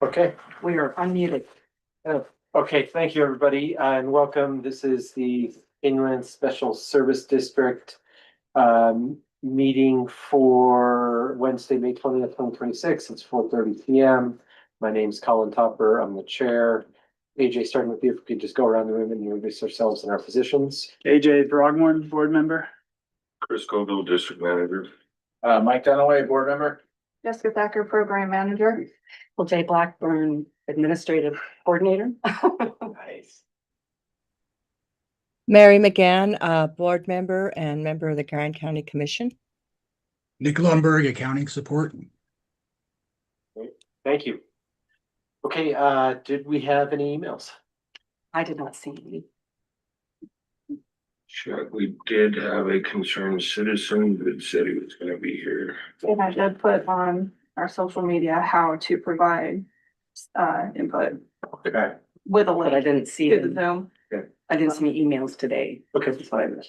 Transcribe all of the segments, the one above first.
Okay, We are unmuted. okay, thank you, everybody, and welcome. This is the Inland Special Service District meeting for Wednesday, May 20th, 2026. It's 4:30 p.m. My name's Colin Topper. I'm the chair. AJ, starting with you, if we could just go around the room and introduce ourselves and our positions. AJ Throgmorton, board member. Chris Scoville, district manager. Mike Dunaway, board member. Jessica Thacker, program manager. Well, Jay Blackburn, administrative coordinator. Nice. Mary McGann, board member and member of the Grand County Commission. Nick Lundberg, accounting support. Thank you. Okay, did we have any emails? I did not see any. Sure, we did have a concerned citizen that said he was gonna be here. And I did put on our social media how to provide input Okay. with a But I link didn't see to the them. Zoom. I didn't see any emails today. Okay, that's fine.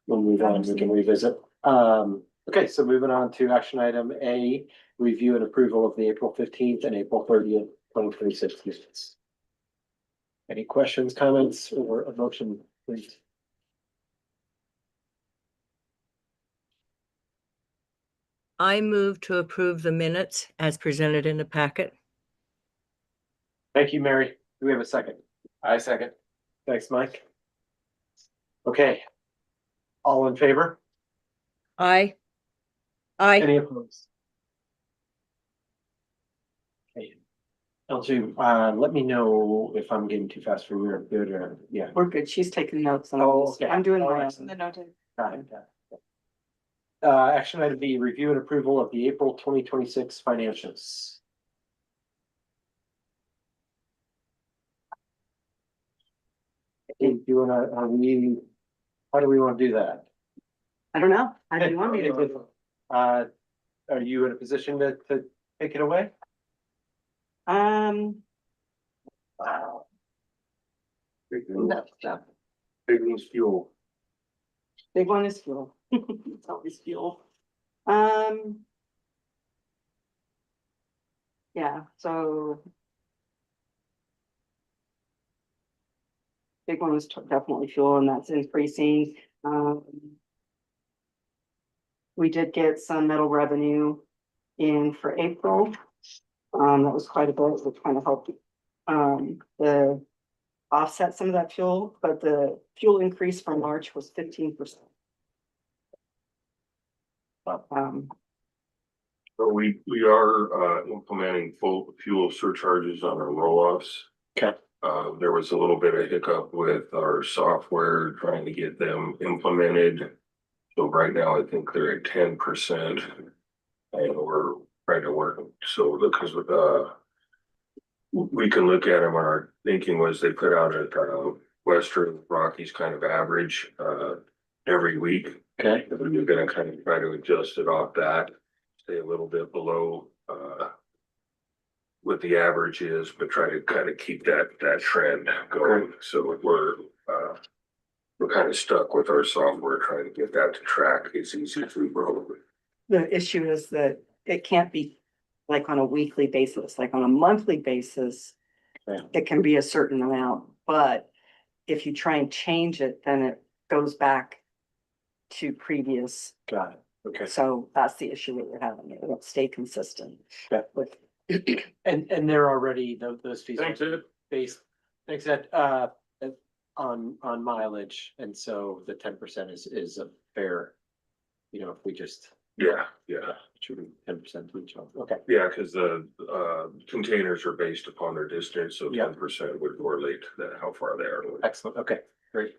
We'll move on, we can revisit. Okay, so moving on to action item A, review and approval of the April 15th and April 30th, 2026 minutes. Any questions, comments, or a motion, please? I move to approve the minutes as presented in the packet. Thank you, Mary. Do we have a second? I second. Thanks, Mike. Okay. All in favor? Aye. Any opposed? Okay. LG, let me know if I'm getting too fast for you or good or, yeah. We're good. She's taking notes on Oh, this. okay. I'm doing All my right. own. The note. Got it. Action item B, review and approval of the April 2026 financials. Hey, do you wanna, how do we wanna do that? I don't know. How do you want me to do it? Are you in a position to take it away? Wow. Big No, no. one's fuel. Big one is fuel. It's always fuel. Yeah, so. Big one is definitely fuel and that's increasing. We did get some metal revenue in for April. That was quite a bit, which kind of helped the offset some of that fuel, but the fuel increase from March was 15%. But we are implementing full fuel surcharges on our roll-offs. Okay. There was a little bit of hiccup with our software trying to get them implemented. So right now, I think they're at 10%. And we're trying to work, so because we can look at them, our thinking was they put out a Western Rockies kind of average every week. Okay. And we're gonna kind of try to adjust it off that, stay a little bit below what the average is, but try to kind of keep that trend going. Okay. So we're kind of stuck with our software, trying to get that to track as easy as we roll. The issue is that it can't be like on a weekly basis, like on a monthly basis. Yeah. It can be a certain amount, but if you try and change it, then it goes back to previous. Got it. Okay. So that's the issue that we're having. It won't stay consistent. Yeah. With And they're already, those fees. Thanks, Ed. Based, thanks, Ed, on mileage, and so the 10% is a fair, if we just. Yeah. Shooting 10% to each other. Okay. Yeah, because the containers are based upon their distance, so Yeah. 10% would correlate to that, how far they are. Excellent. Okay, great.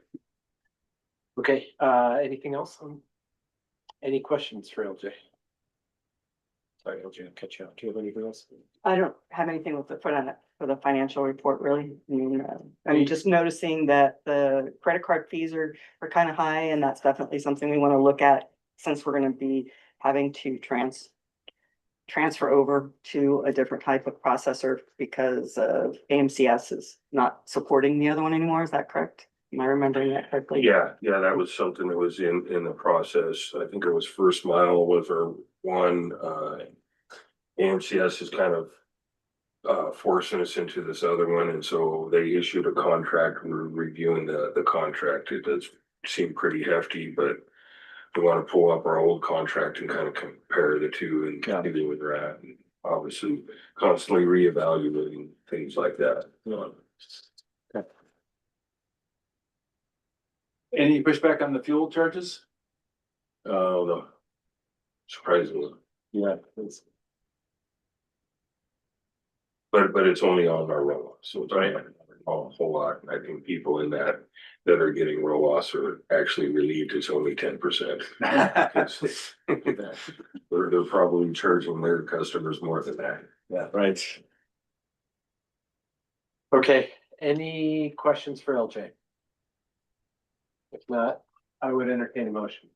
Okay, anything else? Any questions for LJ? Sorry, LJ, I'll catch you up. Do you have anything else? I don't have anything with for the financial report, really. I mean, I'm just noticing that the credit card fees are kind of high, and that's definitely something we want to look at since we're gonna be having to transfer over to a different type of processor because of AMCS is not supporting the other one anymore. Is that correct? Am I remembering that correctly? Yeah, that was something that was in the process. I think it was First Mile was our one, AMCS is kind of forcing us into this other one, and so they issued a contract. We're reviewing the contract. It does seem pretty hefty, but we want to pull up our old contract and kind of compare the two and Yeah. see where they're at. And obviously, constantly reevaluating things like that. Any pushback on the fuel charges? No, surprisingly, Yeah, it's, but it's only on our roll, so it's not a whole lot. I think people in that are getting roll loss are actually relieved. It's only 10%. They're probably charging their customers more than that. yeah, right. Okay, any questions for LJ? If not, I would entertain a motion.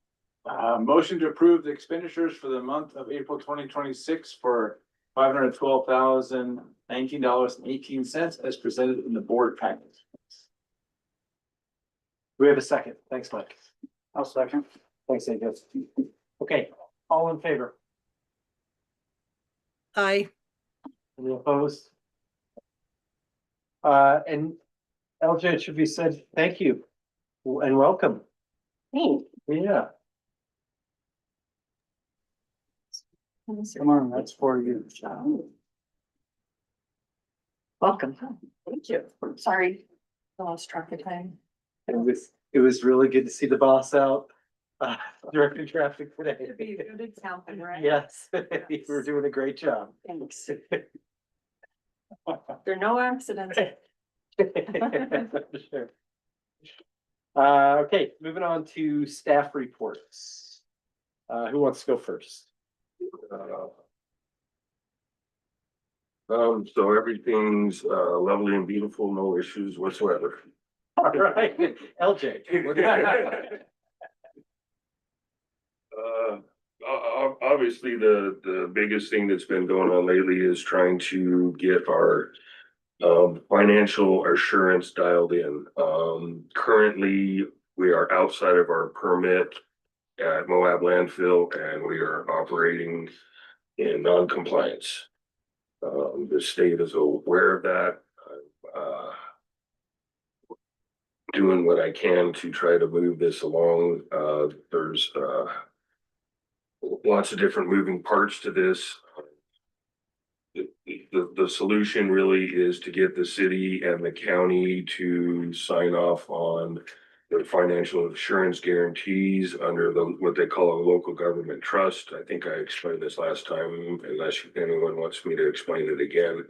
Motion to approve the expenditures for the month of April 2026 for $512,019.18 as presented in the board package. We have a second. Thanks, Mike. I'll second. Thanks, AJ. Okay, all in favor? Aye. Any opposed? And LJ, it should be said, thank you and welcome. Yeah. Come on, that's for you. Welcome. Thank you. Sorry, I lost track of time. It was really good to see the boss out, directing traffic today. Good example, right? Yes, you were doing a great job. Thanks. There are no accidents. Sure. Okay, moving on to staff reports. Who wants to go first? So everything's lovely and beautiful, no issues whatsoever. All right, LJ. what do you think? Obviously, the biggest thing that's been going on lately is trying to get our financial assurance dialed in. Currently, we are outside of our permit at Moab landfill, and we are operating in non-compliance. The state is aware of that. Doing what I can to try to move this along. There's lots of different moving parts to this. The solution really is to get the city and the county to sign off on the financial assurance guarantees under what they call a local government trust. I think I explained this last time, unless anyone wants me to explain it again.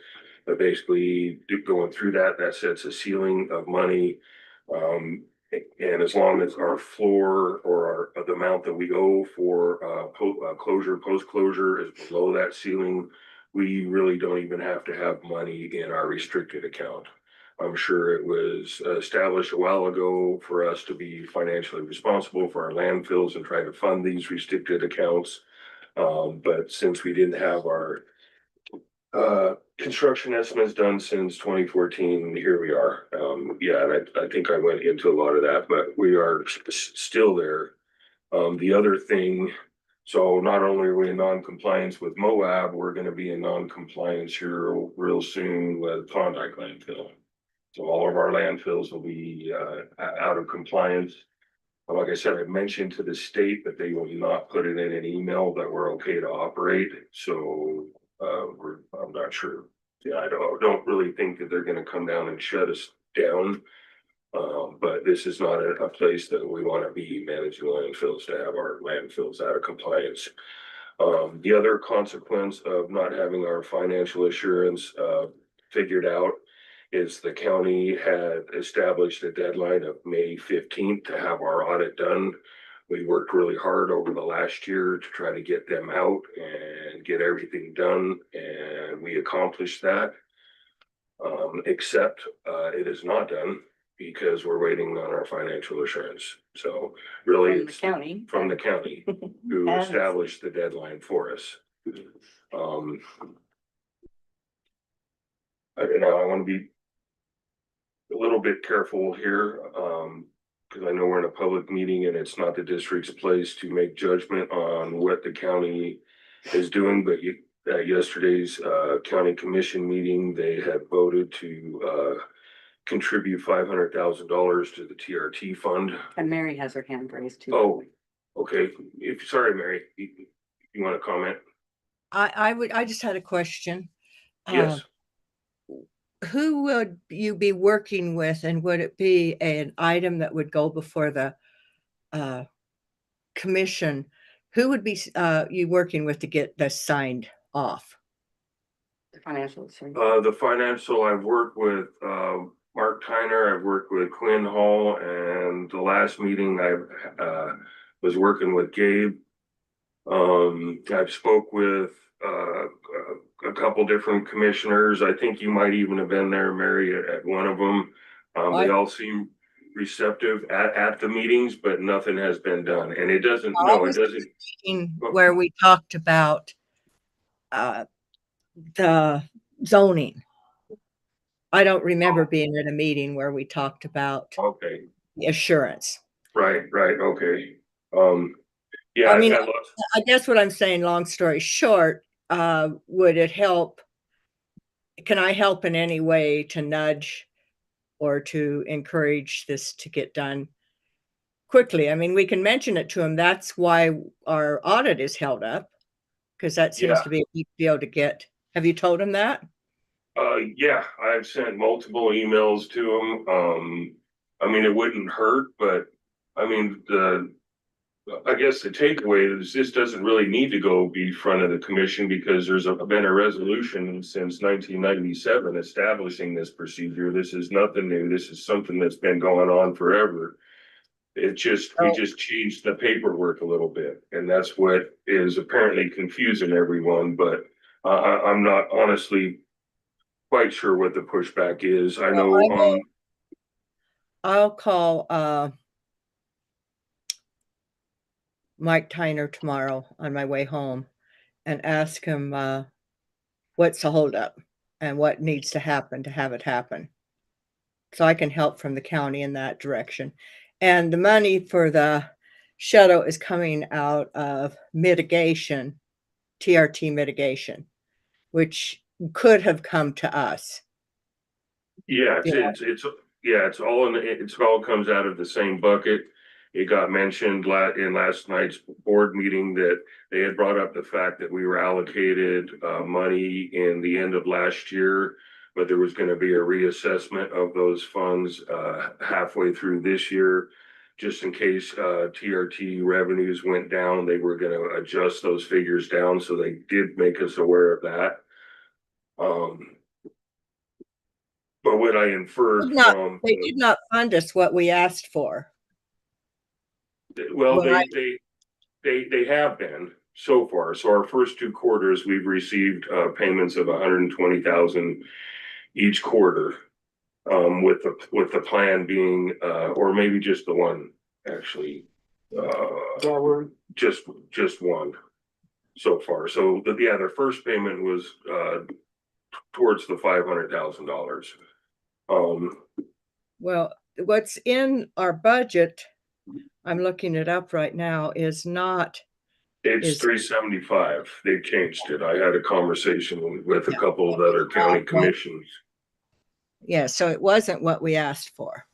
But basically, going through that sets a ceiling of money. And as long as our floor or the amount that we owe for post-closure is below that ceiling, we really don't even have to have money in our restricted account. I'm sure it was established a while ago for us to be financially responsible for our landfills and try to fund these restricted accounts. But since we didn't have our construction estimates done since 2014, here we are. I think I went into a lot of that, but we are still there. The other thing, so not only are we in non-compliance with Moab, we're going to be in non-compliance here real soon with Klondike landfill. So all of our landfills will be out of compliance. Like I said, I mentioned to the state that they will not put it in an email that we're okay to operate. So I'm not sure. Yeah, I don't really think that they're going to come down and shut us down. But this is not a place that we want to be managing landfills, to have our landfills out of compliance. The other consequence of not having our financial assurance figured out is the county had established a deadline of May 15th to have our audit done. We worked really hard over the last year to try to get them out and get everything done, and we accomplished that. Except it is not done because we're waiting on our financial assurance. So really, From the it's county. from the county who And- established the deadline for us. I want to be a little bit careful here, because I know we're in a public meeting and it's not the district's place to make judgment on what the county is doing, but at yesterday's county commission meeting, they had voted to contribute $500,000 to the TRT fund. And Mary has her hand raised too. Oh, okay. Sorry, Mary, you want to comment? I just had a question. Yes. Who would you be working with, and would it be an item that would go before the commission? Who would be you working with to get this signed off? The financial. The financial, I've worked with Mark Tyner, I've worked with Quinn Hall, and the last meeting I was working with Gabe. I've spoke with a couple different commissioners. I think you might even have been there, Mary, at one of them. They all seem receptive at the meetings, but nothing has been done, and it doesn't. No, it doesn't. Where we talked about the zoning. I don't remember being at a meeting where we talked about Okay. assurance. Right. Okay. Yeah. I mean, I guess what I'm saying, long story short, would it help? Can I help in any way to nudge or to encourage this to get done quickly? I mean, we can mention it to him. That's why our audit is held up, because that seems to be a big deal to get. Have you told him that? Yeah, I've sent multiple emails to him. I mean, it wouldn't hurt, but I mean, I guess the takeaway is this doesn't really need to go be front of the commission, because there's been a resolution since 1997 establishing this procedure. This is nothing new. This is something that's been going on forever. We just changed the paperwork a little bit, and that's what is apparently confusing everyone. But I'm not honestly quite sure what the pushback is. I know. I'll call Mike Tyner tomorrow on my way home and ask him what's the holdup and what needs to happen to have it happen, so I can help from the county in that direction. And the money for the shuttle is coming out of mitigation, TRT mitigation, which could have come to us. Yeah, it's all comes out of the same bucket. It got mentioned in last night's board meeting that they had brought up the fact that we were allocated money in the end of last year, but there was going to be a reassessment of those funds halfway through this year, just in case TRT revenues went down. They were going to adjust those figures down, so they did make us aware of that. But what I inferred from they did not fund us what we asked for. Well, they have been so far. So our first 2 quarters, we've received payments of 120,000 each quarter, with the plan being, or maybe just the one actually, just one so far. So their first payment was towards the $500,000. Well, what's in our budget, I'm looking it up right now, is not. It's 375. They've changed it. I had a conversation with a couple of other county commissions. Yeah, so it wasn't what we asked for.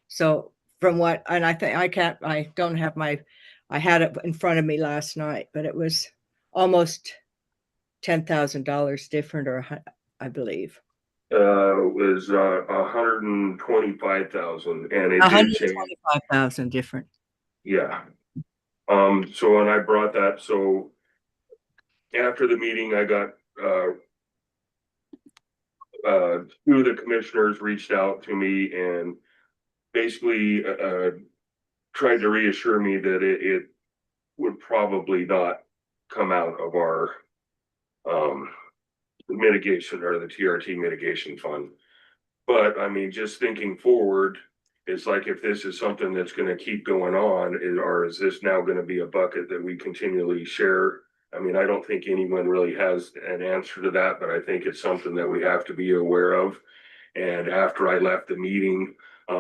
So from what, and I don't have I had it in front of me last night, but it was almost $10,000 different, or I believe. It was 125,000, and it did change. 125,000 different. Yeah. So when I brought that, so after the meeting, I got 2 of the commissioners reached out to me and basically tried to reassure me that it would probably not come out of our mitigation or the TRT mitigation fund. But I mean, just thinking forward, it's like, if this is something that's going to keep going on, or is this now going to be a bucket that we continually share? I mean, I don't think anyone really has an answer to that, but I think it's something that we have to be aware of. And after I left the meeting,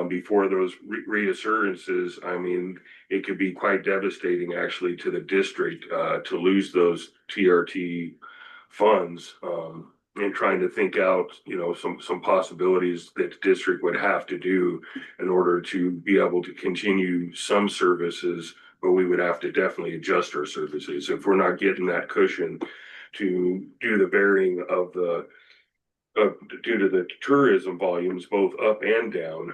before those reassurances, I mean, it could be quite devastating actually to the district to lose those TRT funds, and trying to think out, you know, some possibilities that the district would have to do in order to be able to continue some services, but we would have to definitely adjust our services if we're not getting that cushion to do the varying of the due to the tourism volumes both up and down.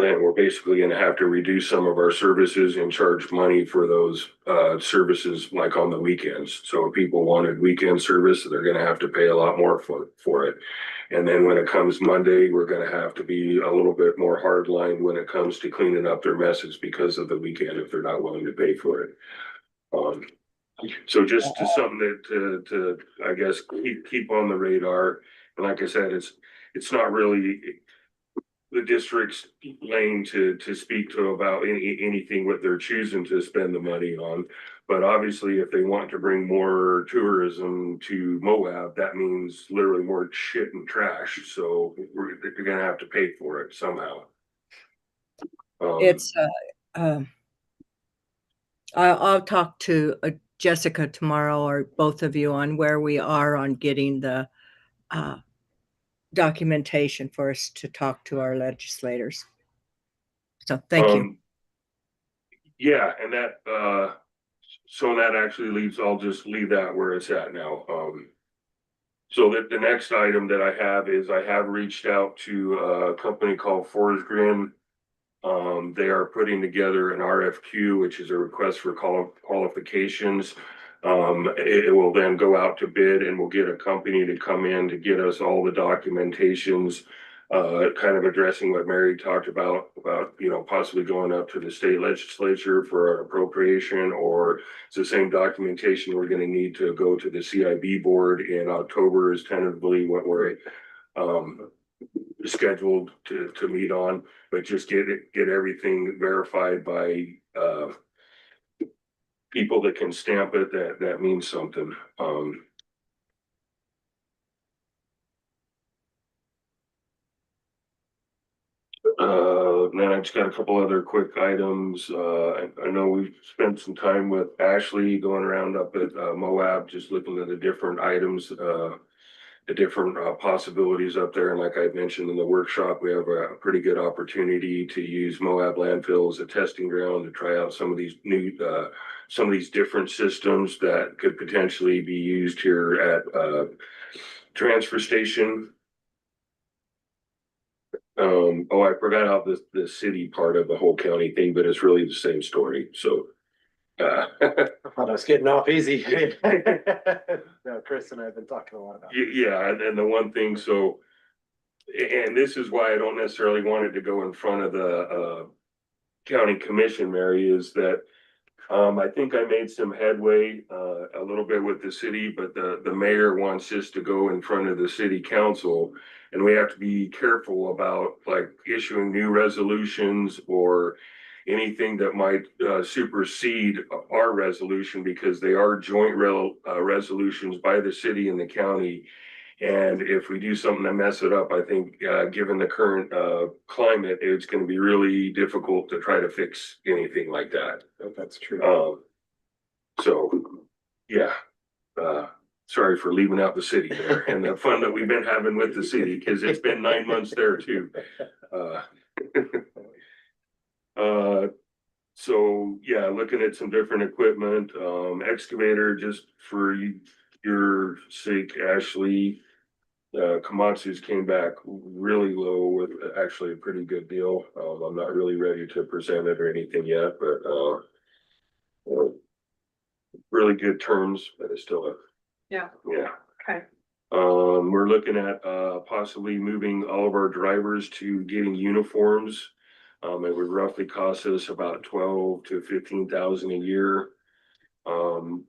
And we're basically gonna have to reduce some of our services and charge money for those services like on the weekends. So if people wanted weekend service, they're gonna have to pay a lot more for it. And then when it comes Monday, we're gonna have to be a little bit more hardline when it comes to cleaning up their messes because of the weekend if they're not willing to pay for it. So just to something that to I guess keep on the radar. And like I said, it's not really the district's lane to speak to about anything what they're choosing to spend the money on. But obviously, if they want to bring more tourism to Moab, that means literally more shit and trash. So they're gonna have to pay for it somehow. It's, I'll talk to Jessica tomorrow or both of you on where we are on getting the documentation for us to talk to our legislators. So thank you. Yeah, and that so that actually leaves, I'll just leave that where it's at now. So that the next item that I have is I have reached out to a company called Forest Grin. They are putting together an RFQ, which is a request for qualifications. It will then go out to bid and we'll get a company to come in to get us all the documentations, kind of addressing what Mary talked about, you know, possibly going up to the state legislature for an appropriation, or it's the same documentation we're going to need to go to the CIB board in October is tentatively what we're scheduled to meet on, but just get everything verified by people that can stamp it, that means something. Then I just got a couple other quick items. I know we've spent some time with Ashley going around up at Moab, just looking at the different items, the different possibilities up there. And like I mentioned in the workshop, we have a pretty good opportunity to use Moab landfill as a testing ground to try out some of these new, some of these different systems that could potentially be used here at transfer station. Oh, I forgot how the city part of the whole county thing, but it's really the same story. So I thought I was getting off easy. No, Chris and I have been talking a lot about it. yeah, and the one thing, so, and this is why I don't necessarily want it to go in front of the county commission, Mary, is that I think I made some headway a little bit with the city, but the mayor wants this to go in front of the city council. And we have to be careful about like issuing new resolutions or anything that might supersede our resolution, because they are joint resolutions by the city and the county. And if we do something to mess it up, I think given the current climate, it's going to be really difficult to try to fix anything like that. If that's true. So, yeah. Sorry for leaving out the city there and the fun that we've been having with the city, because it's been 9 months there too. So yeah, looking at some different equipment, excavator, just for your sake, Ashley, Komatsu's came back really low with actually a pretty good deal. I'm not really ready to present it or anything yet, but really good terms, but it's still a Yeah, yeah. okay. We're looking at possibly moving all of our drivers to getting uniforms. It would roughly cost us about 12 to 15,000 a year. I'm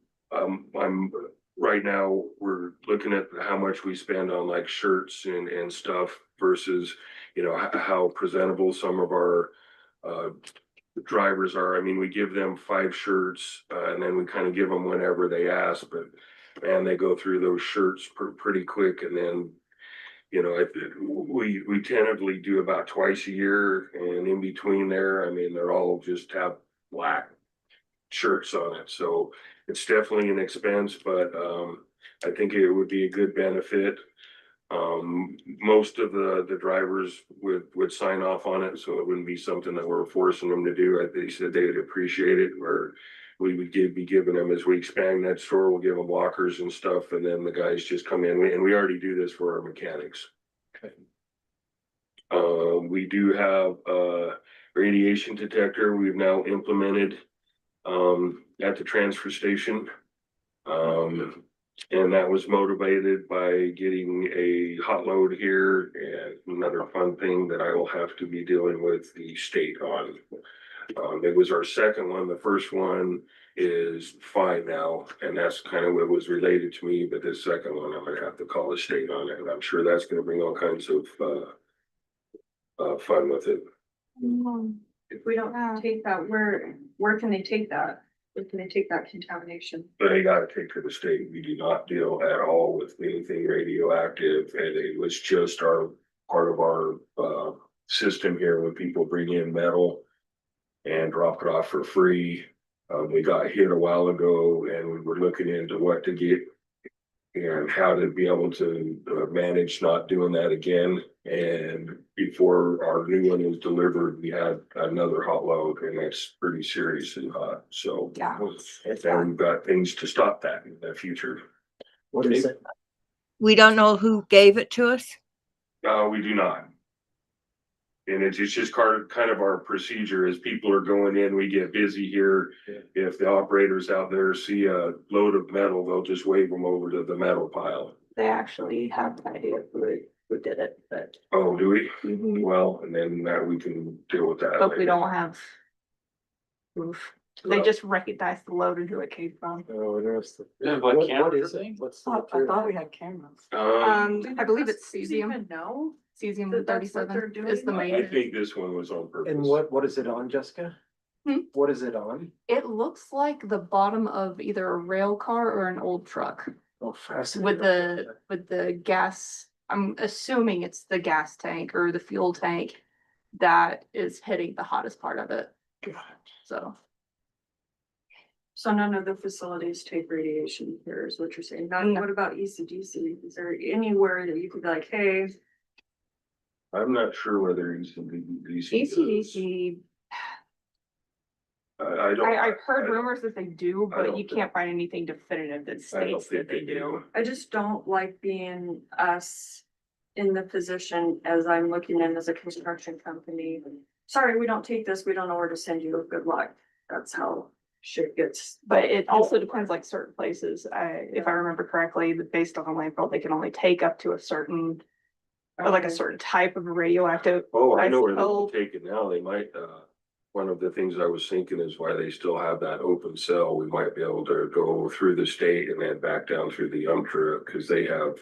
right now we're looking at how much we spend on like shirts and stuff versus, you know, how presentable some of our drivers are. I mean, we give them 5 shirts and then we kind of give them whenever they ask, but man, they go through those shirts pretty quick. And then, you know, we tentatively do about twice a year, and in between there, I mean, they're all just have black shirts on it. So It's definitely an expense, but I think it would be a good benefit. Most of the drivers would sign off on it, so it wouldn't be something that we're forcing them to do. They said they would appreciate it, where we would be giving them, as we expand that store, we'll give them lockers and stuff, and then the guys just come in, and we already do this for our mechanics. Okay. We do have a radiation detector we've now implemented at the transfer station. And that was motivated by getting a hot load here, and another fun thing that I will have to be dealing with the state on. It was our second one. The first one is fine now, and that's kind of what was related to me, but this second one, I'm gonna have to call the state on it, and I'm sure that's gonna bring all kinds of fun with it. If we don't take that, where can they take that? Where can they take that contamination? But they gotta take to the state. We do not deal at all with anything radioactive, and it was just our, part of our system here when people bring in metal and drop it off for free. We got hit a while ago, and we were looking into what to get and how to be able to manage not doing that again. And before our new one was delivered, we had another hot load, and it's pretty serious and hot, so. Yeah. And we've got things to stop that in the future. What is it? We don't know who gave it to us. We do not. And it's just kind of our procedure as people are going in, we get busy here. Yeah. If the operators out there see a load of metal, they'll just wave them over to the metal pile. They actually have an idea who did it, but. Oh, do we? Mhm. Well, and then that we can deal with that. But we later. don't have proof. They Well- just recognize the load and who it came from. Oh, interesting. Yeah, like What camera is thing? it? What's the I thought material? we had cameras. I believe it's cesium. No, Cesium that that's what 37 they're doing? is the I main. think this one was on purpose. And what is it on, Jessica? Hmm? What is it on? it looks like the bottom of either a rail car or an old truck Oh, fascinating. with the gas. I'm assuming it's the gas tank or the fuel tank that is hitting the hottest part of it, so. So none of the facilities take radiation here is what you're saying. Now, No. what about ECDC? Is there anywhere that you could be like, hey, I'm not sure whether ECDC. does. ACDC, I don't. I've heard rumors that they do, I but don't you think- can't find anything definitive that I don't states that think they do. I just don't like being us in the position as I'm looking in as a construction company. Sorry, we don't take this. We don't know where to send you. Good luck. That's how shit gets. But it also depends, like certain places, if I remember correctly, that based on the landfill, they can only take up to a certain, or like a certain type of radioactive. Oh, I I know where they will suppose- take it now. They might, one of the things I was thinking is why they still have that open cell. We might be able to go through the state and then back down through the UMTRA, because they have,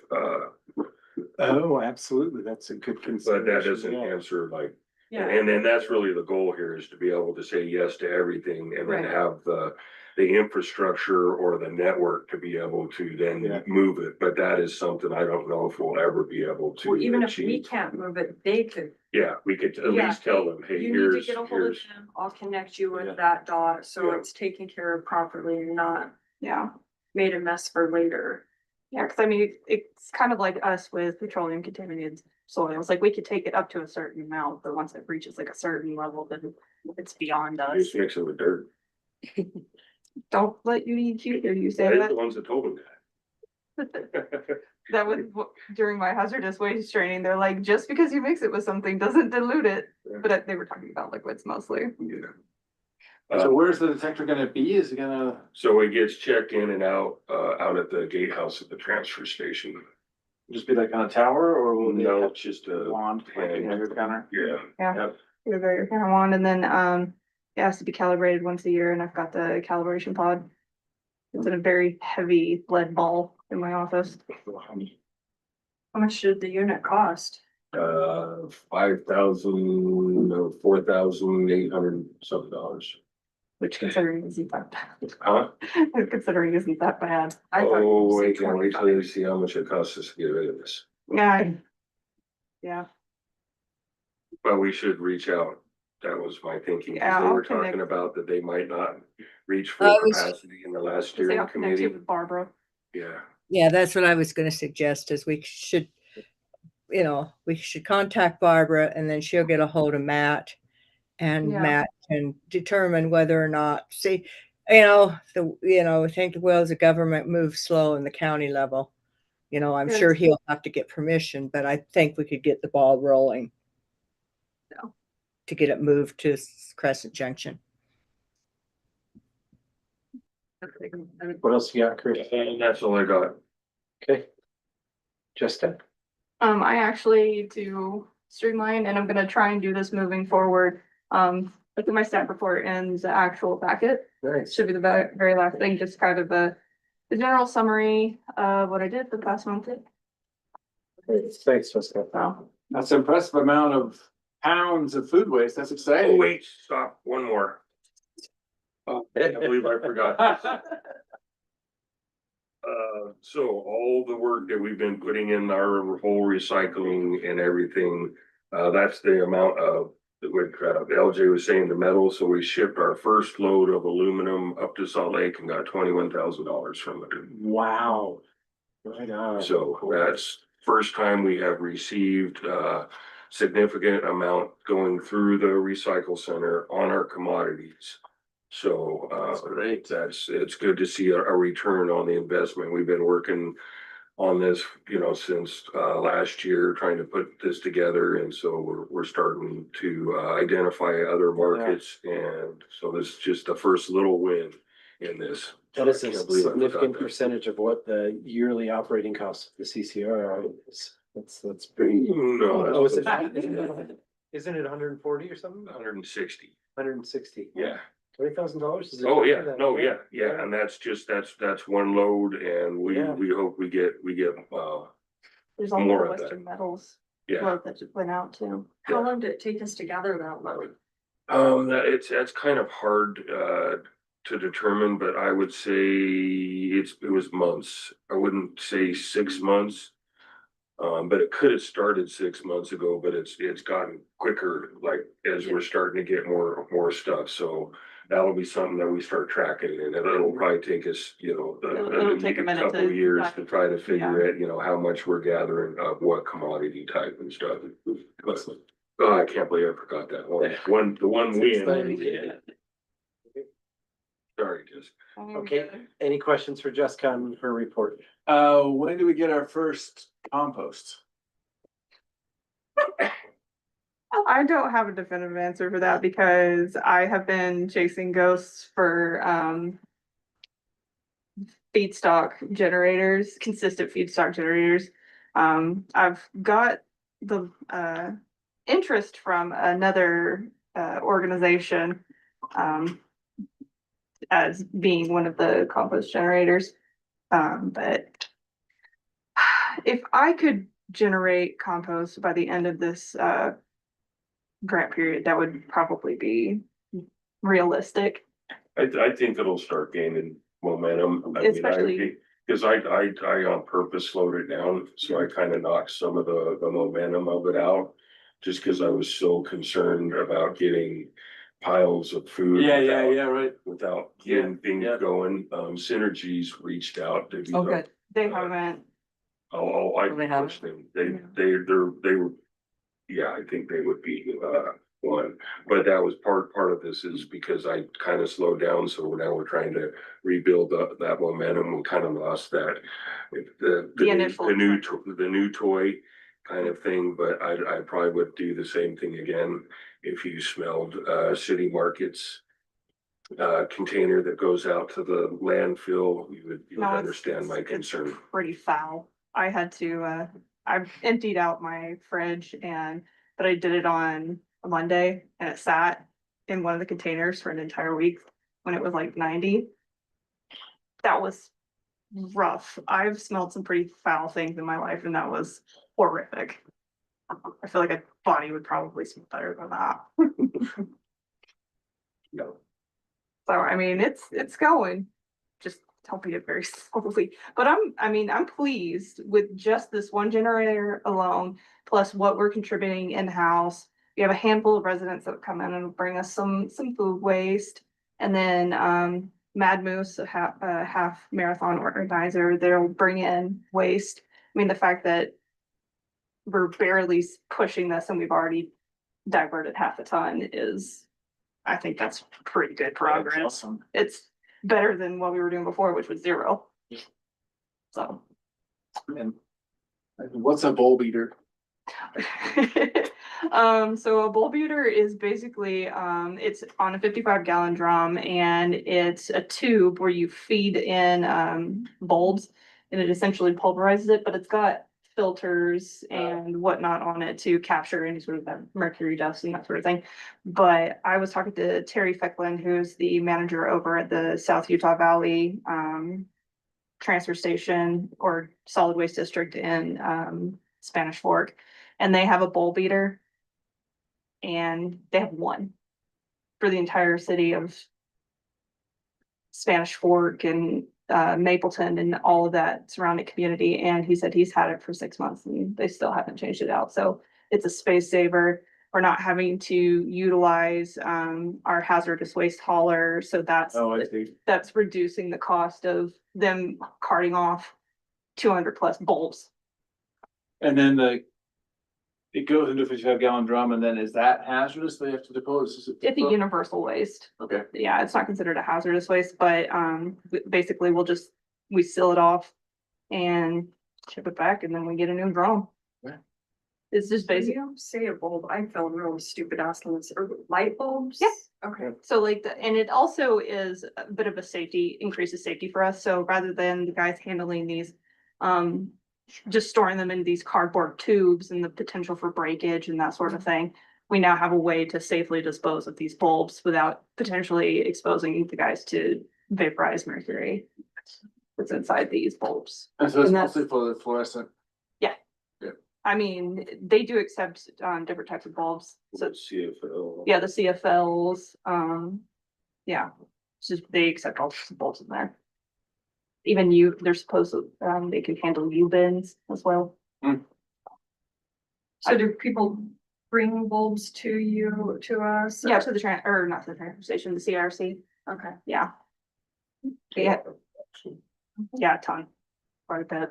Oh, absolutely. That's a good but consideration. that doesn't yeah. answer like. Yeah. And then that's really the goal here, is to be able to say yes to everything and then Right. have the infrastructure or the network to be able to Yeah. then move it. But that is something I don't know if we'll ever be able to Well, even if we achieve. can't move it, they could. Yeah, we could at Yeah, least tell them, hey, You need to here's, get a hold of here's. them. I'll connect you Yeah. with that dot, so Yeah. it's taken care of properly and not Yeah, made a mess for later. yeah, cause I mean, it's kind of like us with petroleum contaminated soils, like we could take it up to a certain amount, but once it reaches like a certain level, then it's beyond us. Just mix it with dirt. Don't let you hear you say They're that. the ones that told me that. That was during my hazardous waste training, they're like, just because you mix it with something doesn't dilute it, Yeah. but they were talking about liquids mostly. Yeah. So where's the detector gonna be? Is it gonna? So it gets checked in and out, out at the gatehouse at the transfer station. Just be like on a tower, or will they No, have it's just a a, wand like in your counter? yeah. Yeah. You're very kind of wand, and then it has to be calibrated once a year, and I've got the calibration pod. It's in a very heavy lead ball in my office. How much did the unit cost? 5,000, no, 4,800 something dollars. Which considering isn't that bad. Huh? Considering isn't that bad. I thought you Oh, said wait, can't wait till you 25. see how much it costs us to get rid of this. Yeah. Yeah, But we should reach out That was my thinking, Yeah, because they I'll were connect. talking about that they might not reach I full was- capacity in the last Cause they steering all connected committee. with Barbara. Yeah, Yeah, that's what I was gonna suggest is we should, we should contact Barbara and then she'll get a hold of Matt. And Yeah. Matt can determine whether or not, I think the wheels of government move slow in the county level. I'm Yes. sure he'll have to get permission, but I think we could get the ball rolling. Yeah. To get it moved to Crescent Junction. What else you got, Chris? and that's all I got. Okay. Justin? I actually to streamline and I'm gonna try and do this moving forward. Look at my staff report and the actual packet. Nice. Should be the very last thing, just kind of the general summary of what I did for the past month. Thanks, Justin. So, That's an impressive amount of pounds of food waste. That's Oh, exciting. wait, stop, one more. I can't believe I forgot. So all the work that we've been putting in our whole recycling and everything, that's the amount of, what LJ was saying, the metal, so we shipped our first load of aluminum up to Salt Lake and got $21,000 from it. Wow. Right on. So that's first time we have received significant amount going through the recycle center on our commodities. So That's great. it's good to see a return on the investment. We've been working on this, since last year, trying to put this together, and so we're starting to identify other markets, and so this is just the first little win in this. That is a Can't believe I forgot significant that. percentage of what the yearly operating costs of the CCR is. That's pretty. No, Oh, is it? that's Isn't it 140 or something? 160. 160. Yeah. $20,000? Oh, yeah, no, yeah, and that's just, that's one load, and Yeah. we hope we get, there's also More the of that. Western Metals yeah. load that went out too. How long did it take us to gather that load? That's kind of hard, to determine, but I would say it was months. I wouldn't say 6 months. But it could have started 6 months ago, but it's gotten quicker, like as we're starting to get more stuff, so. That'll be something that we start tracking, and it'll probably take us, It'll take a minute couple to of years track. to try to figure it, how much we're gathering of what commodity type and stuff. But, oh, I can't believe I forgot that one, the one win. Sorry, just. Okay, any questions for Jessica on her report? When do we get our first compost? I don't have a definitive answer for that because I have been chasing ghosts for feedstock generators, consistent feedstock generators. I've got the interest from another organization as being one of the compost generators. But if I could generate compost by the end of this grant period, that would probably be realistic. I think it'll start gaining momentum. Especially- Cause I on purpose slowed it down, so I kind of knocked some of the momentum of it out. Just cause I was so concerned about getting piles of food. Right. Without Yeah, getting things yeah. going, Synergies reached out to. Oh, good. They haven't. I They haven't? pushed them. They were, yeah, I think they would be, one, but that was part of this is because I kind of slowed down, so now we're trying to rebuild that momentum. We kind of lost that. The initial new toy kind of thing, but I probably would do the same thing again. If you smelled, City Market's container that goes out to the landfill, you would No, it's- understand my it's concern. Pretty foul. I had to, I've emptied out my fridge but I did it on a Monday and it sat in one of the containers for an entire week when it was like 90. That was rough. I've smelled some pretty foul things in my life and that was horrific. I feel like a body would probably smell better than that. No. So I mean, it's going, just helping it very slowly. But I'm pleased with just this one generator alone, plus what we're contributing in-house. we have a handful of residents that come in and bring us some food waste. And then, Mad Moose, a half marathon organizer, they'll bring in waste. I mean, the fact that we're barely pushing this and we've already diverted half a ton is, I think that's pretty good progress. Awesome. It's better than what we were doing before, which was 0. So. And what's a bowl beater? So a bowl beater is basically, it's on a 55-gallon drum and it's a tube where you feed in, bulbs and it essentially pulverizes it, but it's got filters and whatnot on it to capture any sort of that mercury dust and that sort of thing. But I was talking to Terry Fecklin, who's the manager over at the South Utah Valley, transfer station or solid waste district in, Spanish Fork. And they have a bowl beater. And they have one for the entire city of Spanish Fork and Mapleton and all of that surrounding community. And he said he's had it for 6 months and they still haven't changed it out. So it's a space saver. We're not having to utilize our hazardous waste hauler. So that's Oh, I see. that's reducing the cost of them carting off 200+ bulbs. And then it goes into a 55-gallon drum, and then is that hazardous? They have to dispose? It's a universal waste. Okay. Yeah, it's not considered a hazardous waste, but basically we seal it off and ship it back and then we get a new drum. Yeah. It's just When basic. you say a bulb, I feel really stupid asking this, or light bulbs? Yeah. Okay. So like, and it also is a bit of a safety, increases safety for us. So rather than the guys handling these, just storing them in these cardboard tubes and the potential for breakage and that sort of thing, we now have a way to safely dispose of these bulbs without potentially exposing the guys to vaporized mercury that's inside these bulbs. And so it's And that's- mostly for the fluorescent. I mean, they do accept different types of bulbs. So CFL. yeah, the CFLs, yeah, it's just they accept all sorts of bulbs in there. Even they're supposed to, they can handle U-bins as well. So do people bring bulbs to us? Yeah, to the not to the transfer station, the CRC, Okay. yeah. Yeah, a ton, quite a bit.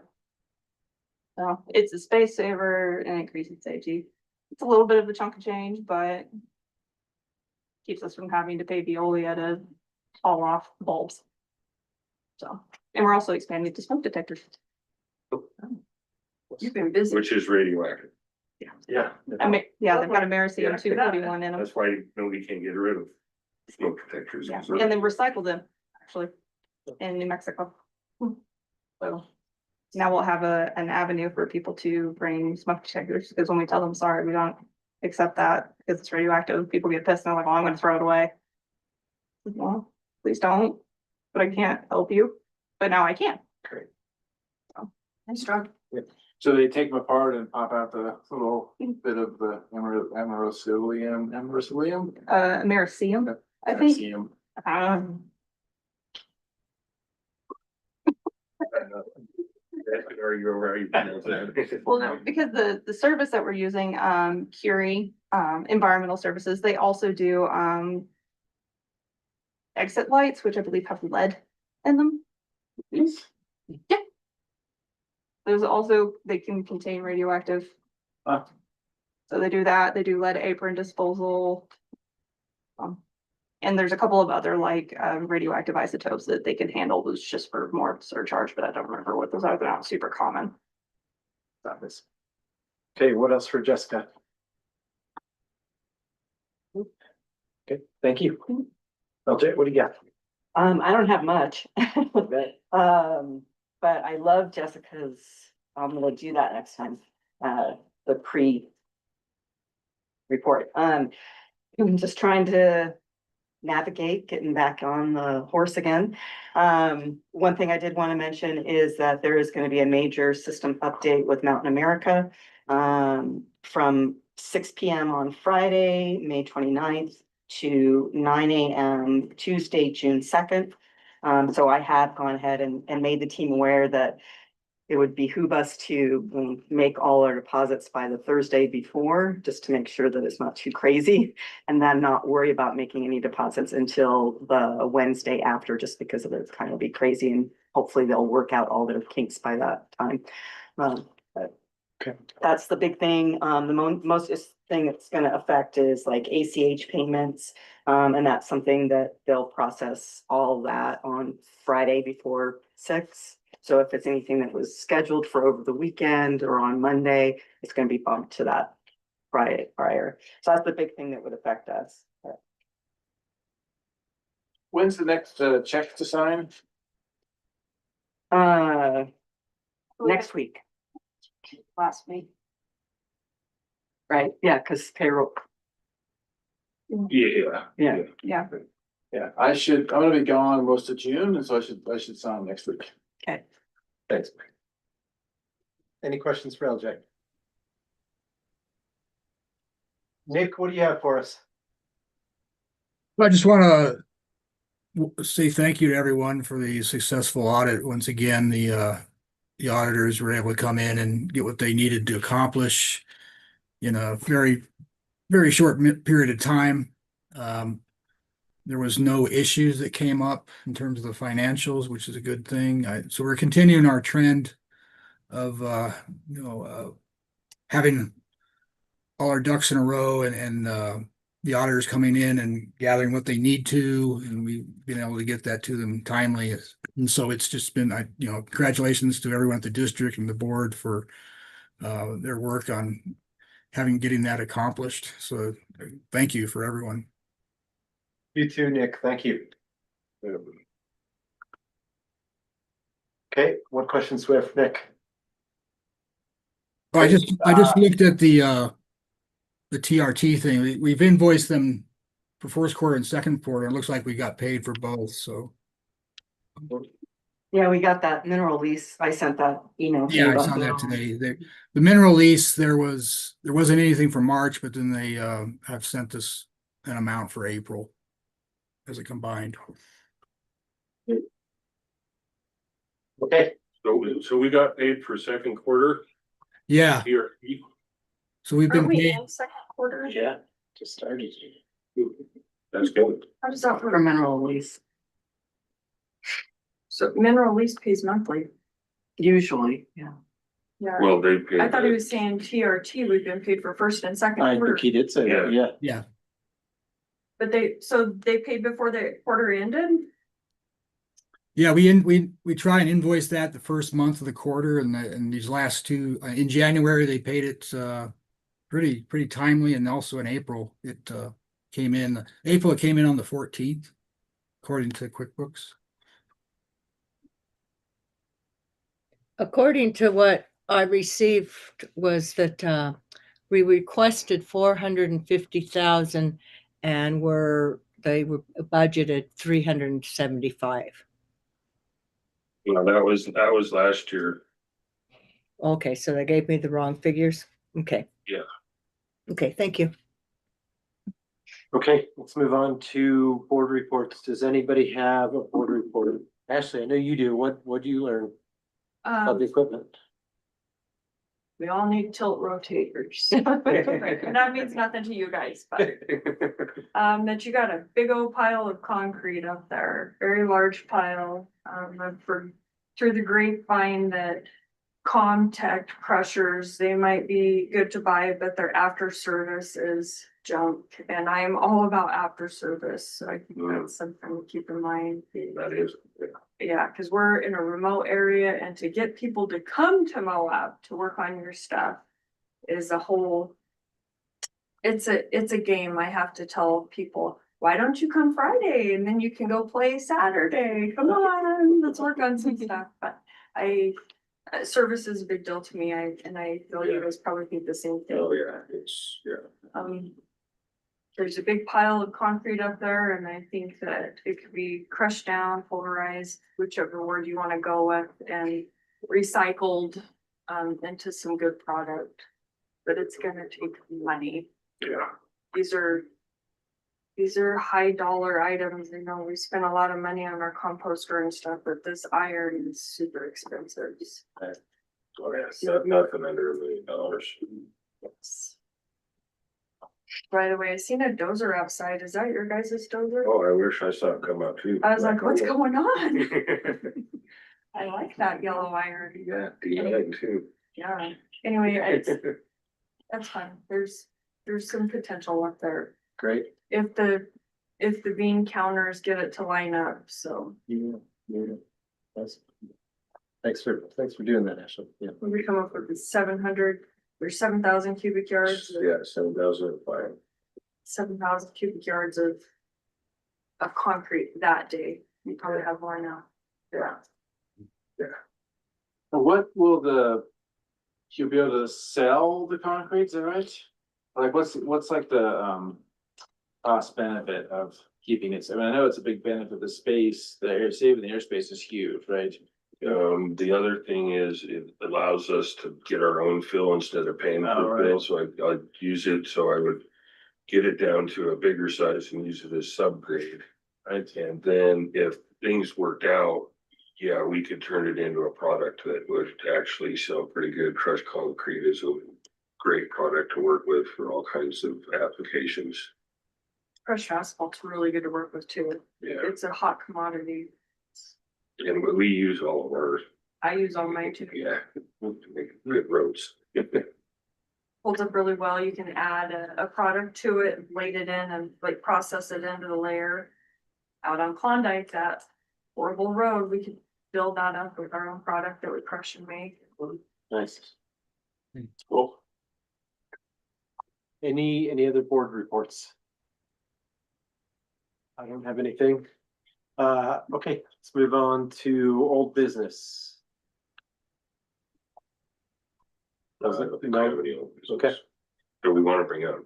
So it's a space saver and increasing safety. It's a little bit of a chunk of change, but keeps us from having to pay Veolia to haul off bulbs. So, and we're also expanding to smoke detectors. You've been busy. Which is radioactive. Yeah. I mean, yeah, they've got a Yeah. Americium 241 in them. That's why nobody can get rid of smoke detectors. Yeah, and then recycle them, actually, in New Mexico. So now we'll have an avenue for people to bring smoke detectors, because when we tell them, sorry, we don't accept that because it's radioactive, people get pissed and they're like, well, I'm gonna throw it away. Well, please don't, but I can't help you, but now I can. Nice job. So they take them apart and pop out the little bit of the americium, Americium, I think. Um, Are you right? Well, no, because the service that we're using, Curie, Environmental Services, they also do, exit lights, which I believe have lead in them. Yeah. There's also, they can contain radioactive. Ah. So they do that, they do lead apron disposal. And there's a couple of other like, radioactive isotopes that they can handle, was just for more surcharge, but I don't remember what those are, they're not super common. Okay, what else for Jessica? Okay, thank you. LJ, what do you got? I don't have much. But I love Jessica's, I'm gonna do that next time, the report. I'm just trying to navigate, getting back on the horse again. One thing I did want to mention is that there is going to be a major system update with Mountain America from 6 p.m. on Friday, May 29th to 9 a.m. Tuesday, June 2nd. So I have gone ahead and made the team aware that it would behoove us to make all our deposits by the Thursday before, just to make sure that it's not too crazy. And then not worry about making any deposits until the Wednesday after, just because of it's kind of be crazy, and hopefully they'll work out all their kinks by that time. But Okay. that's the big thing. The most thing it's gonna affect is like ACH payments. And that's something that they'll process all that on Friday before 6. So if it's anything that was scheduled for over the weekend or on Monday, it's gonna be bumped to that Friday prior. So that's the big thing that would affect us. When's the next check to sign? Next week, Last week. right? Yeah, because payroll, Yeah. yeah. Yeah. Yeah, I'm gonna be gone most of June, and so I should sign next week. Thanks. Mike. Any questions for LJ? Nick, what do you have for us? I just want to say thank you to everyone for the successful audit. Once again, the auditors were able to come in and get what they needed to accomplish in a very, very short period of time. There was no issues that came up in terms of the financials, which is a good thing. So we're continuing our trend of, having all our ducks in a row, and the auditors coming in and gathering what they need to, and we've been able to get that to them timely. And so it's just been, congratulations to everyone at the district and the board for their work on getting that accomplished. So thank you for everyone. You too, Nick. Thank you. Okay, what questions do we have for Nick? I just looked at the TRT thing. We've invoiced them for first quarter and second quarter. It looks like we got paid for both, so. Yeah, we got that mineral lease. I sent that email. to you Yeah, I about saw that that. today. The mineral lease, there wasn't anything for March, but then they have sent us an amount for April as a combined. Okay, So we got paid for second quarter Yeah, here. so we've been Are we paid. in second quarter? yeah, just started. That's good. How does that For work? mineral lease, So mineral lease pays monthly. usually, yeah. Yeah. Well, they paid. I thought he was saying TRT, we've been paid for first and second I quarter, think he did say that, yeah. Yeah, but they paid before the quarter ended? yeah, we try and invoice that the first month of the quarter, and these last two, in January, they paid it pretty timely, and also in April, it came in on the 14th, according to QuickBooks. According to what I received was that we requested 450,000 and they were budgeted 375. No, that was last year. Okay, so they gave me the wrong figures. Okay. Yeah. Okay, thank you. Okay, let's move on to board reports. Does anybody have a board report? Ashley, I know you do. What do you learn of the equipment? We all need tilt rotators. And that means nothing to you guys, but that you got a big old pile of concrete up there, very large pile. I've heard through the grapevine that Comtech crushers, they might be good to buy, but their after service is junk. And I'm all about after service, so I think that's something to keep in mind. That is. Yeah, because we're in a remote area, and to get people to come to Moab to work on your stuff is a whole. It's a game. I have to tell people, why don't you come Friday and then you can go play Saturday? Come on, let's work on some stuff. But service is a big deal to me. I feel you guys probably think the same thing. Oh, yeah, it's, yeah. There's a big pile of concrete up there, and I think that it could be crushed down, pulverized, whichever word you want to go with, and recycled into some good product. But it's gonna take money. Yeah. These are high dollar items. You know, we spend a lot of money on our composter and stuff, but this iron is super expensive. Oh, yeah, nothing under $1 million. Yes. By the way, I seen a dozer outside. Is that your guys' dozer? Oh, I wish I saw it come out too. I was like, what's going on? I like that yellow iron. Yeah, D9 too. Yeah, anyway, it's, that's fun. There's some potential up there. Great. If the bean counters get it to line up, so Yeah, yeah. That's- Thanks for doing that, Ashley. Yeah. we come up with 700, there's 7,000 cubic yards. Yeah, 7,005. 7,000 cubic yards of concrete that day. You probably have more now. Yeah. What will you'll be able to sell the concrete, is that right? Like, what's like the, cost benefit of keeping it? I mean, I know it's a big benefit, the space, saving the airspace is huge, right? The other thing is it allows us to get our own fill instead of paying Oh, for right. fill, so I'd use it, so I would get it down to a bigger size and use it as subgrade. Right, And then if things worked out, yeah, we could turn it into a product that would actually sell pretty good. Crushed concrete is a great product to work with for all kinds of applications. Crushed asphalt's really good to work with too. Yeah, It's a hot commodity. and we use all of ours. I use all mine too. Yeah, to make good roads. Holds up really well. You can add a product to it, blade it in and like process it into the layer. Out on Klondike, that horrible road, we could build that up with our own product that we crush and make. Nice. Cool. Any other board reports? I don't have anything. Okay, let's move on to old business. I don't think I have any old business. Okay. Do we want to bring up?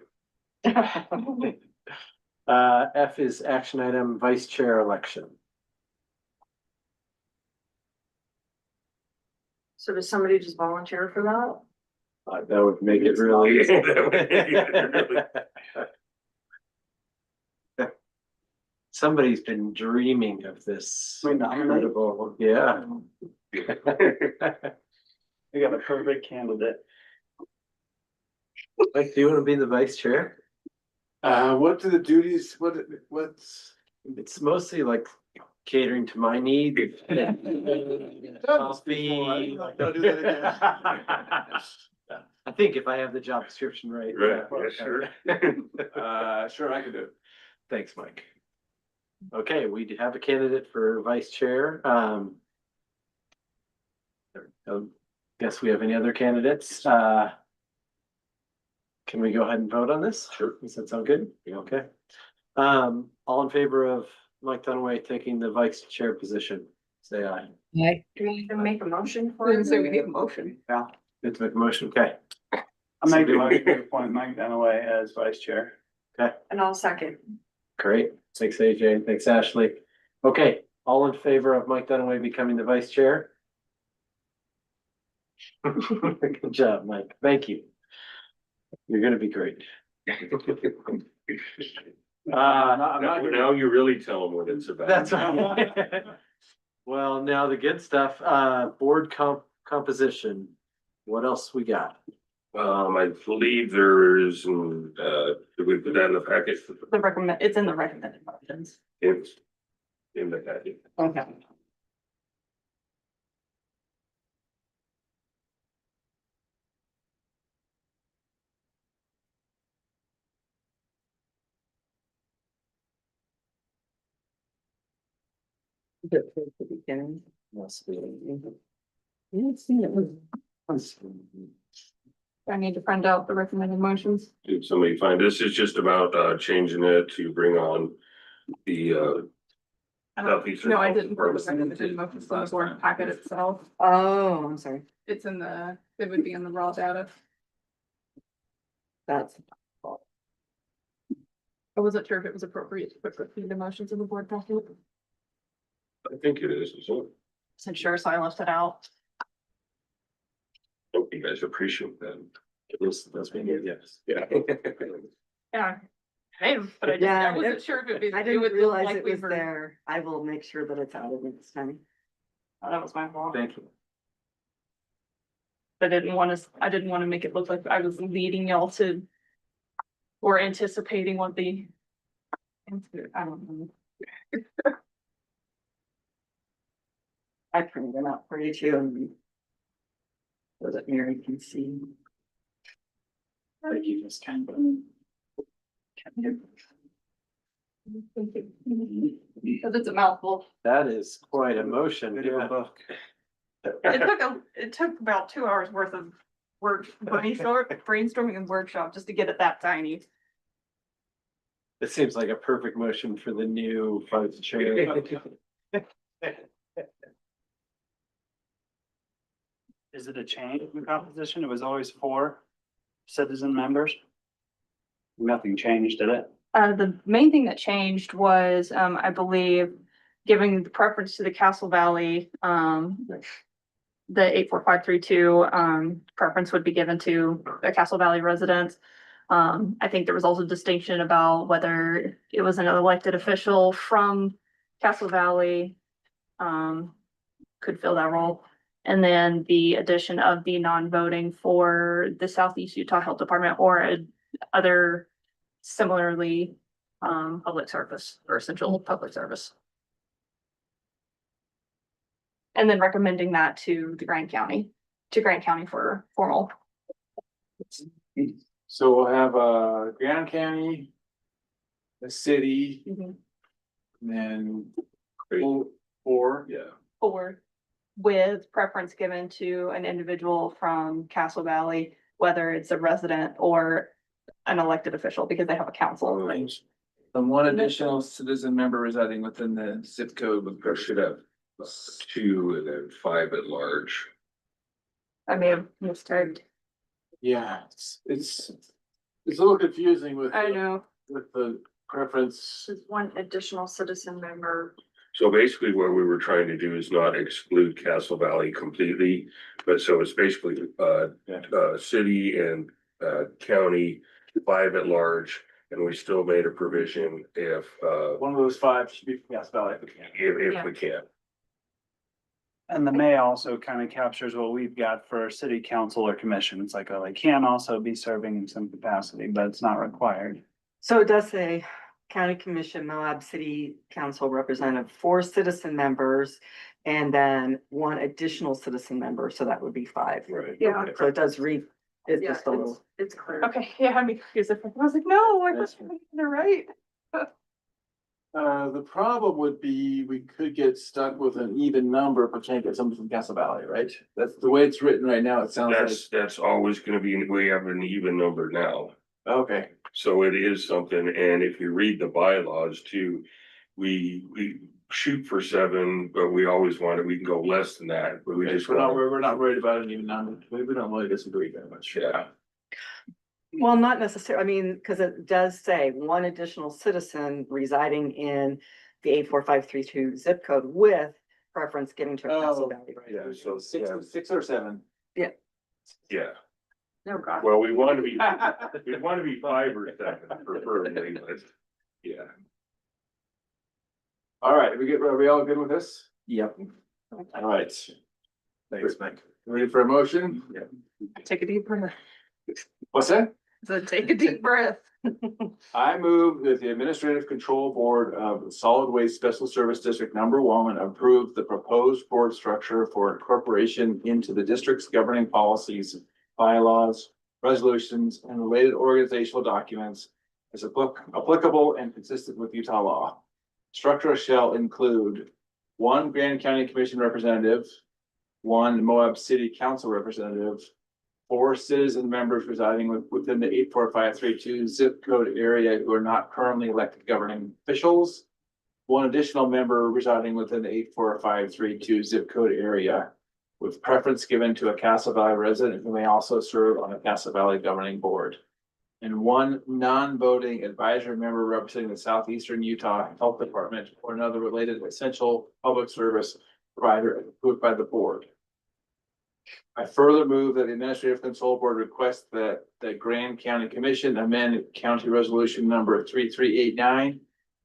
F is action item vice chair election. So does somebody just volunteer for that? That would make it really. Somebody's been dreaming of this. We nominate? Incredible, yeah. We got a perfect candidate. Like, do you want to be the vice chair? what do the duties, what's? It's mostly like catering to my needs. Coffee. Don't do that I think if I have the job description right. Right, yeah, sure. Sure, I could do it. Thanks, Mike. Okay, we do have a candidate for vice chair. Guess we have any other candidates? Can we go ahead and vote on this? Sure. Does that sound good? Okay. All in favor of Mike Dunaway taking the vice chair position, say aye. Aye. Do we even make a motion for Didn't it? say we need a motion. Yeah, Good to make a motion, okay. I'll make the motion to appoint Mike Dunaway as vice chair. And I'll second. Great, thanks AJ, thanks Ashley. Okay, all in favor of Mike Dunaway becoming the vice chair? Good job, Mike, thank you. You're gonna be great. Now you really tell them what it's about. That's right. Well, now the good stuff, board composition, what else we got? I believe there is, did we put that in the packet? It's in the recommended motions. It's in the packet. Okay. I need to print out the recommended motions. Did somebody find, this is just about, changing it to bring on the, No, I didn't put the recommended motions in the board packet itself. Oh, I'm sorry. It's in it would be in the raw data. That's. I wasn't sure if it was appropriate to put the motions in the board packet. I think it is, so Wasn't sure, so I left it out. hope you guys appreciate that. That's me, yes. Yeah. Yeah. Hey, but I Yeah, wasn't sure if it'd be. I it didn't would look realize like it we was were- there. I will make sure that it's added next time. Oh, that was my fault. Thank you. I didn't want to make it look like I was leading y'all to. Or anticipating what the. I don't know. I printed them out for you too. And so that Mary can see. Thank you, Ms. Campbell. Because it's a mouthful. That is quite a motion. Bit of a Yeah. book. It took about 2 hours worth of work, brainstorming and workshop just to get it that tiny. It seems like a perfect motion for the new vice chair. Is it a change in composition? It was always 4 citizen members? Nothing changed, did it? The main thing that changed was, I believe, giving the preference to the Castle Valley, the 84532, preference would be given to the Castle Valley residents. I think there was also distinction about whether it was an elected official from Castle Valley, could fill that role. And then the addition of the non-voting for the Southeast Utah Health Department or other similarly, public service or essential public service. And then recommending that to Grant County for formal. So we'll have, Grand County, the city, and then four. Yeah. Or with preference given to an individual from Castle Valley, whether it's a resident or an elected official, because they have a council. And one additional citizen member residing within the zip code with. There should have 2 and then 5 at large. I may have mistyped. Yeah, it's a little confusing with. I know. With the preference. Just one additional citizen member. So basically what we were trying to do is not exclude Castle Valley completely, but so it's basically, city and, county, 5 at large. And we still made a provision if, One of those 5 should be from Cass Valley if we can. if we can. And the may also kind of captures what we've got for city council or commission. It's like, oh, they can also be serving in some capacity, but it's not required. So it does say County Commission, Moab City Council Representative, 4 citizen members, and then 1 additional citizen member, so that would be 5. Right. Yeah. So it does read, it's Yeah, just a little. it's clear. Okay, yeah, I'm confused. I was like, no, I was they're right. The problem would be, we could get stuck with an even number, but can't get someone from Castle Valley, right? That's the way it's written right now, it sounds That's always gonna be, we have an even number now. like, okay. So it is something, and if you read the bylaws too, we shoot for 7, but we always want it, we can go less than that, but we just want. We're not worried about an even number, we don't really disagree very much. Yeah, Well, not necessarily, I mean, because it does say 1 additional citizen residing in the 84532 zip code with preference getting to a Castle Valley. yeah, so, Six or 7. yeah, No, God. well, we want to be 5 or 7 preferably, but, yeah. All right, are we all good with this? Yep. All right, Thanks, Mike. ready for a motion? Take a deep breath. What's that? So take a deep breath. I move that the Administrative Control Board of Solid Waste Special Service District Number 1 approve the proposed board structure for incorporation into the district's governing policies, bylaws, resolutions, and related organizational documents as applicable and consistent with Utah law. Structure shall include 1 Grand County Commission representative, 1 Moab City Council representative, 4 citizen members residing within the 84532 zip code area who are not currently elected governing officials, 1 additional member residing within the 84532 zip code area, with preference given to a Castle Valley resident who may also serve on a Castle Valley governing board, and 1 non-voting advisory member representing the Southeastern Utah Health Department or another related essential public service provider approved by the board. I further move that the Administrative Control Board request that the Grand County Commission amend County Resolution number 3389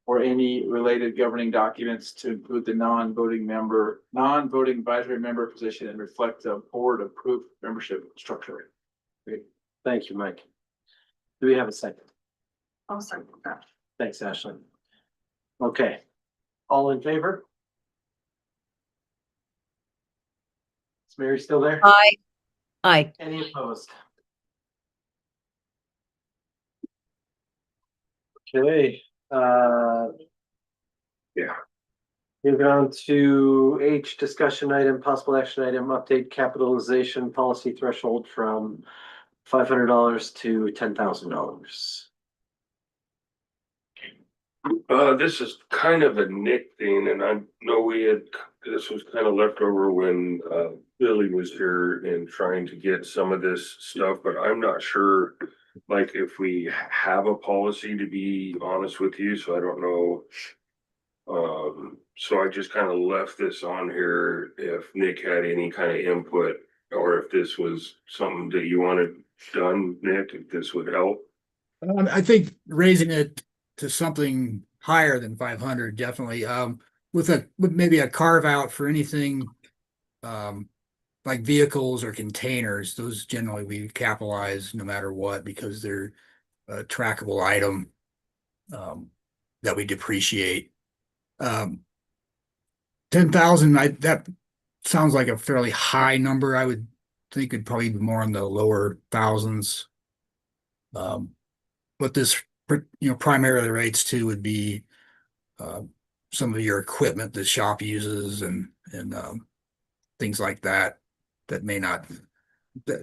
or any related governing documents to include the non-voting advisory member position and reflect the board approved membership structure. Thank you, Mike. Do we have a second? I'll second that. Thanks, Ashley. Okay, all in favor? Is Mary still there? Aye. Any opposed? Okay, Yeah. moving on to H, discussion item, possible action item, update capitalization policy threshold from $500 to $10,000. This is kind of a Nick thing, and I know this was kind of left over when, Billy was here and trying to get some of this stuff, but I'm not sure. Like if we have a policy, to be honest with you, so I don't know. So I just kind of left this on here if Nick had any kind of input, or if this was something that you wanted done, Nick, if this would help. I think raising it to something higher than 500, definitely, with maybe a carve out for anything, like vehicles or containers. Those generally we capitalize no matter what, because they're a trackable item, that we depreciate. 10,000, that sounds like a fairly high number. I would think it'd probably be more in the lower thousands. What this, primarily relates to would be some of your equipment the shop uses and things like that that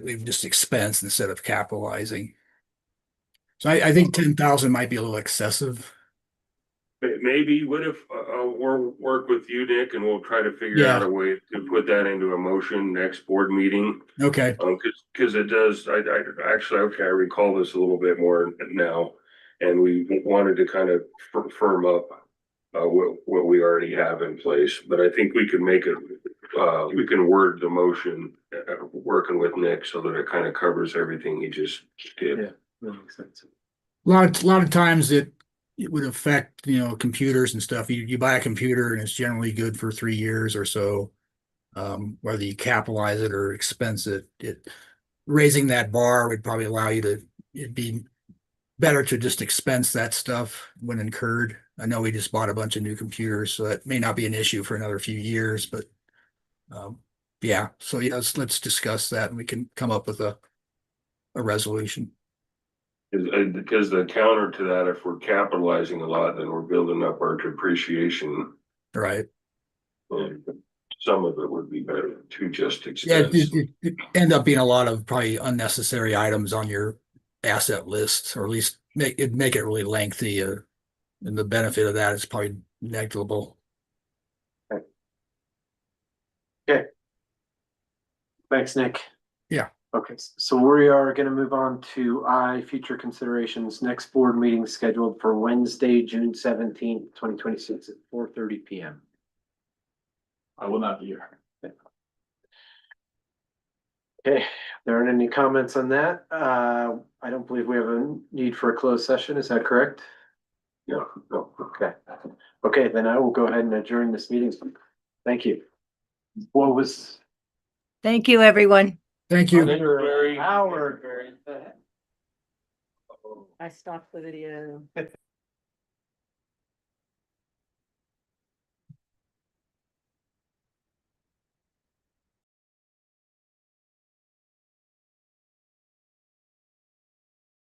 we've just expensed instead of capitalizing. So I think 10,000 might be a little excessive. Maybe, what if, we'll work with you, Nick, and we'll try to figure out a way to put that into a motion next board meeting. Okay. Cause it does, I actually, okay, I recall this a little bit more now. And we wanted to kind of firm up, what we already have in place, but I think we can make it, we can word the motion, working with Nick so that it kind of covers everything he just did. Yeah. That makes sense. A lot of times it would affect, computers and stuff. You buy a computer and it's generally good for 3 years or so. Whether you capitalize it or expense it, raising that bar would probably allow you to, it'd be better to just expense that stuff when incurred. I know we just bought a bunch of new computers, so that may not be an issue for another few years, but yeah. So yes, let's discuss that and we can come up with a resolution. Because the counter to that, if we're capitalizing a lot, then we're building up our depreciation. Right. And some of it would be better to just Yeah, expense. it end up being a lot of probably unnecessary items on your asset list, or at least make it really lengthy, and the benefit of that is probably negligible. Okay. Thanks, Nick. Yeah. Okay, so we are gonna move on to future considerations. Next board meeting scheduled for Wednesday, June 17th, 2026 at 4:30 PM. I will not be here. Okay, there aren't any comments on that. I don't believe we have a need for a closed session. Is that correct? No, no. Okay. Okay, then I will go ahead and adjourn this meeting. Thank you. Thank you, everyone. Thank you. Howard. I stopped the video.